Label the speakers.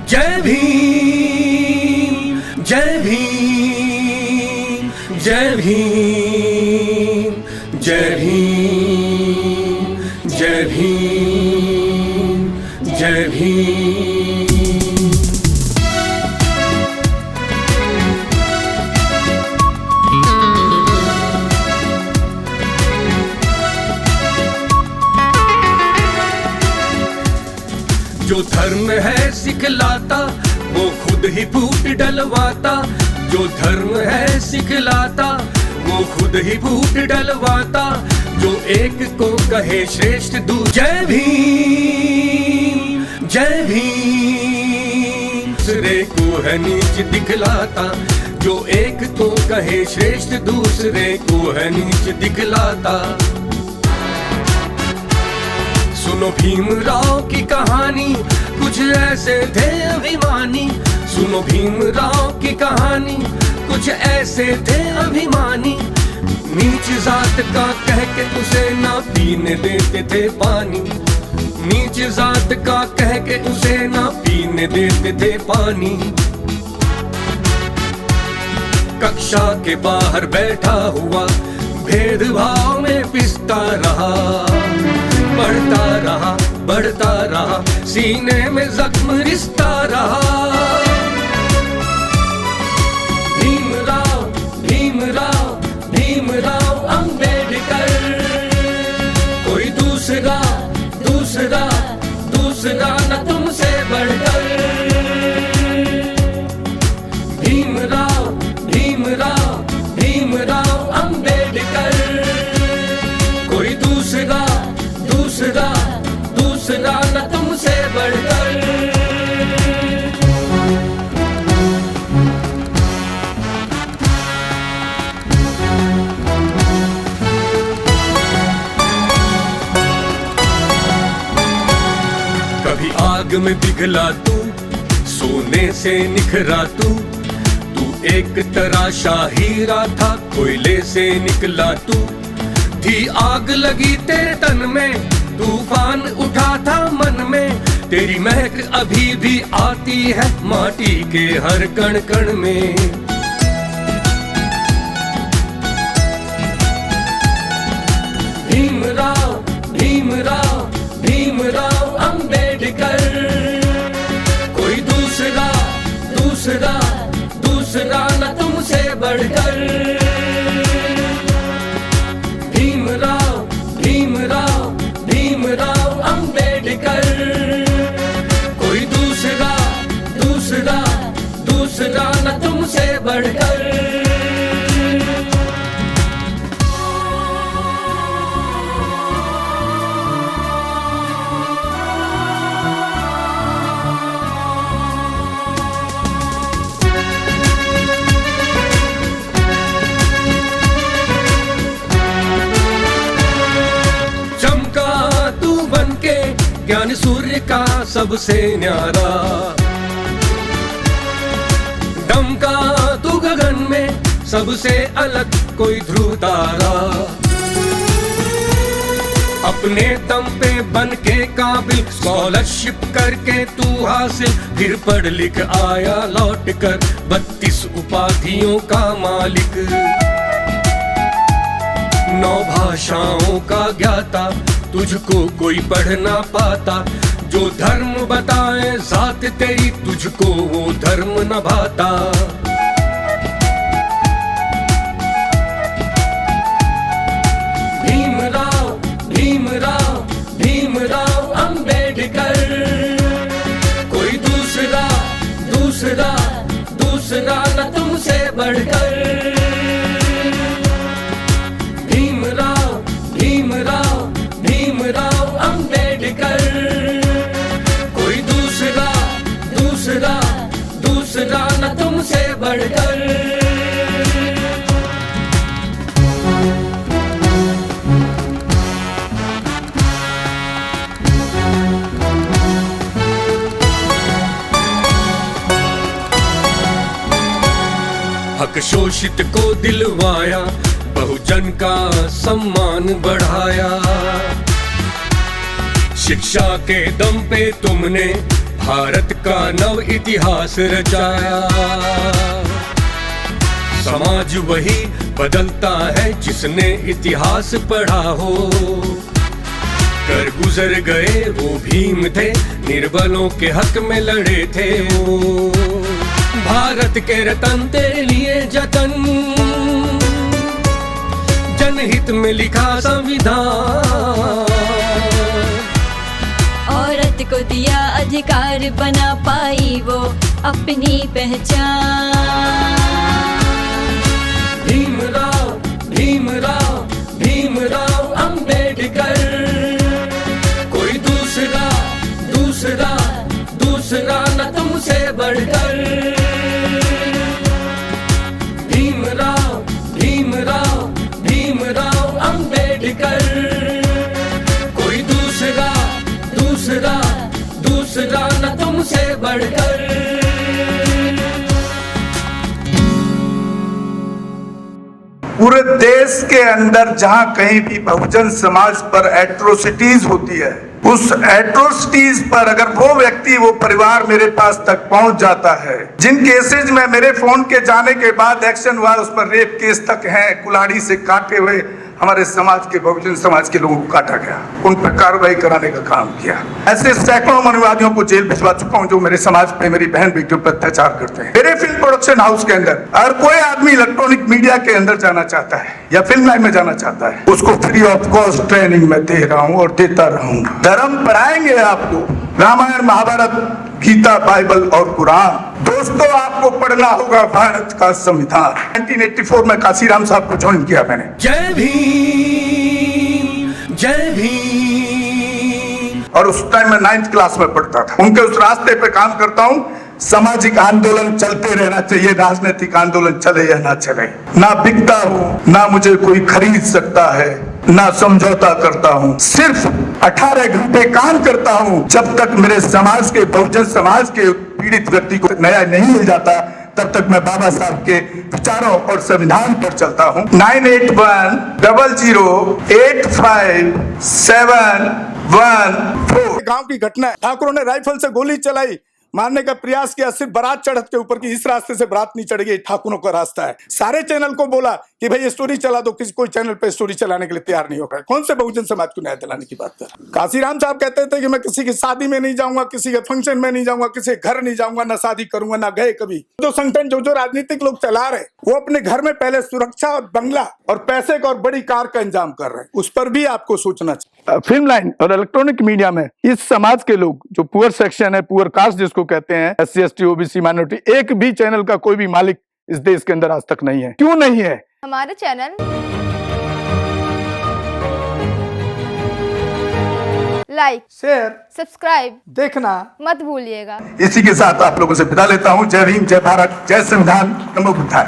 Speaker 1: जय भीम जय भीम जय भीम जय भीम जय भीम जय भीम। जो धर्म है सिखलाता वो खुद ही फूट डलवाता। जो धर्म है सिखलाता वो खुद ही फूट डलवाता। जो एक को कहे श्रेष्ठ जय भीम जय भीम, दूसरे को है नीच दिखलाता। जो एक को कहे श्रेष्ठ दूसरे को है नीच दिखलाता। सुनो भीमराव की कहानी, कुछ ऐसे थे अभिमानी। सुनो भीमराव की कहानी, कुछ ऐसे थे अभिमानी। नीच जात का कह के उसे ना पीने देते थे पानी। नीच जात का कह के उसे ना पीने देते थे पानी। कक्षा के बाहर बैठा हुआ भेदभाव में पिसता रहा। बढ़ता रहा सीने में जख्म रिश्ता रहा। भीमराव भीमराव भीमराव अंबेडकर, कोई दूसरा दूसरा दूसरा न तुमसे बढ़कर। भीमराव भीमराव भीमराव अंबेडकर, कोई दूसरा दूसरा दूसरा न तुमसे बढ़कर। कभी आग में पिघला तू, सोने से निखरा तू। तू एक तराशा हीरा था, कोयले से निकला तू। थी आग लगी तेरे तन में, तूफान उठा था मन में। तेरी महक अभी भी आती है माटी के हर कण कण में। भीमराव भीमराव भीमराव अंबेडकर, कोई दूसरा दूसरा दूसरा न तुमसे बढ़कर। भीमराव भीमराव भीमराव अंबेडकर, कोई दूसरा दूसरा दूसरा न तुमसे बढ़कर। ज्ञान सूर्य का सबसे न्यारा, दमका तू गगन में सबसे अलग कोई ध्रुव तारा। अपने दम पे बन के काबिल स्कॉलरशिप करके तू हासिल, फिर पढ़ लिख आया लौट कर 32 उपाधियों का मालिक। 9 भाषाओं का ज्ञाता, तुझको कोई पढ़ ना पाता। जो धर्म बताए जात तेरी, तुझको वो धर्म न भाता। भीमराव भीमराव भीमराव अंबेडकर, कोई दूसरा दूसरा दूसरा न तुमसे बढ़कर। भीमराव भीमराव भीमराव अंबेडकर, कोई दूसरा दूसरा दूसरा न तुमसे बढ़कर। हक शोषित को दिलवाया, बहुजन का सम्मान बढ़ाया। शिक्षा के दम पे तुमने भारत का नव इतिहास रचाया। समाज वही बदलता है जिसने इतिहास पढ़ा हो। कर गुजर गए वो भीम थे, निर्बलों के हक में लड़े थे वो। भारत के रतन तेरे लिए जतन, जनहित में लिखा संविधान।
Speaker 2: औरत को दिया अधिकार, बना पाई वो अपनी पहचान।
Speaker 1: भीमराव भीमराव भीमराव अंबेडकर, कोई दूसरा दूसरा दूसरा न तुमसे बढ़कर। भीमराव भीमराव भीमराव अंबेडकर, कोई दूसरा दूसरा दूसरा न तुमसे बढ़कर।
Speaker 3: पूरे देश के अंदर जहां कहीं भी बहुजन समाज पर एट्रोसिटीज होती है, उस एट्रोसिटीज पर अगर वो व्यक्ति, वो परिवार मेरे पास तक पहुंच जाता है, जिन केसेज में मेरे फोन के जाने के बाद एक्शन हुआ, उस पर रेप केस तक है, कुल्हाड़ी से काटे हुए हमारे समाज के, बहुजन समाज के लोगों को काटा गया, उन पर कार्रवाई कराने का काम किया। ऐसे सैकड़ों मनुवादियों को जेल भिजवा चुका हूं जो मेरे समाज पे, मेरी बहन बेटियों पर अत्याचार करते हैं। मेरे फिल्म प्रोडक्शन हाउस के अंदर अगर कोई आदमी इलेक्ट्रॉनिक मीडिया के अंदर जाना चाहता है या फिल्म लाइन में जाना चाहता है, उसको फ्री ऑफ कॉस्ट ट्रेनिंग में दे रहा हूँ और देता रहूंगा। धर्म पढ़ाएंगे आपको, रामायण महाभारत गीता बाइबल और कुरान। दोस्तों, आपको पढ़ना होगा भारत का संविधान। 1984 में काशीराम साहब को ज्वाइन किया मैंने।
Speaker 1: जय भीम जय भीम।
Speaker 3: और उस टाइम में 9th क्लास में पढ़ता था। उनके उस रास्ते पे काम करता हूँ। सामाजिक आंदोलन चलते रहना चाहिए, राजनीतिक आंदोलन चले या ना चले। ना बिकता हूँ, ना मुझे कोई खरीद सकता है, ना समझौता करता हूँ। सिर्फ 18 घंटे काम करता हूँ। जब तक मेरे समाज के, बहुजन समाज के पीड़ित व्यक्ति को न्याय नहीं मिल जाता, तब तक मैं बाबा साहब के विचारों और संविधान पर चलता हूँ। 9810085714।
Speaker 4: गांव की घटना है, ठाकुरों ने राइफल से गोली चलाई, मारने का प्रयास किया, सिर्फ बारात चढ़त के ऊपर की, इस रास्ते से बारात नहीं चढ़ेगी, ठाकुरों का रास्ता है। सारे चैनल को बोला कि भाई स्टोरी चला दो, किसी कोई चैनल पे स्टोरी चलाने के लिए तैयार नहीं होगा। कौन से बहुजन समाज को न्याय दिलाने की बात कर? काशीराम साहब कहते थे कि मैं किसी की शादी में नहीं जाऊंगा, किसी के फंक्शन में नहीं जाऊंगा, किसी के घर नहीं जाऊंगा, ना शादी करूंगा, ना गए कभी। जो संगठन, जो राजनीतिक लोग चला रहे, वो अपने घर में पहले सुरक्षा और बंगला और पैसे का और बड़ी कार का इंतजाम कर रहे हैं। उस पर भी आपको सोचना चाहिए। फिल्म लाइन और इलेक्ट्रॉनिक मीडिया में इस समाज के लोग, जो पुअर सेक्शन है, पुअर कास्ट जिसको कहते हैं, SC ST OBC माइनॉरिटी, एक भी चैनल का कोई भी मालिक इस देश के अंदर आज तक नहीं है। क्यों नहीं है?
Speaker 5: हमारा चैनल लाइक, शेयर, सब्सक्राइब देखना मत भूलिएगा।
Speaker 3: इसी के साथ आप लोगों से विदा लेता हूँ। जय भीम, जय भारत, जय संविधान, नमो बुद्धाय।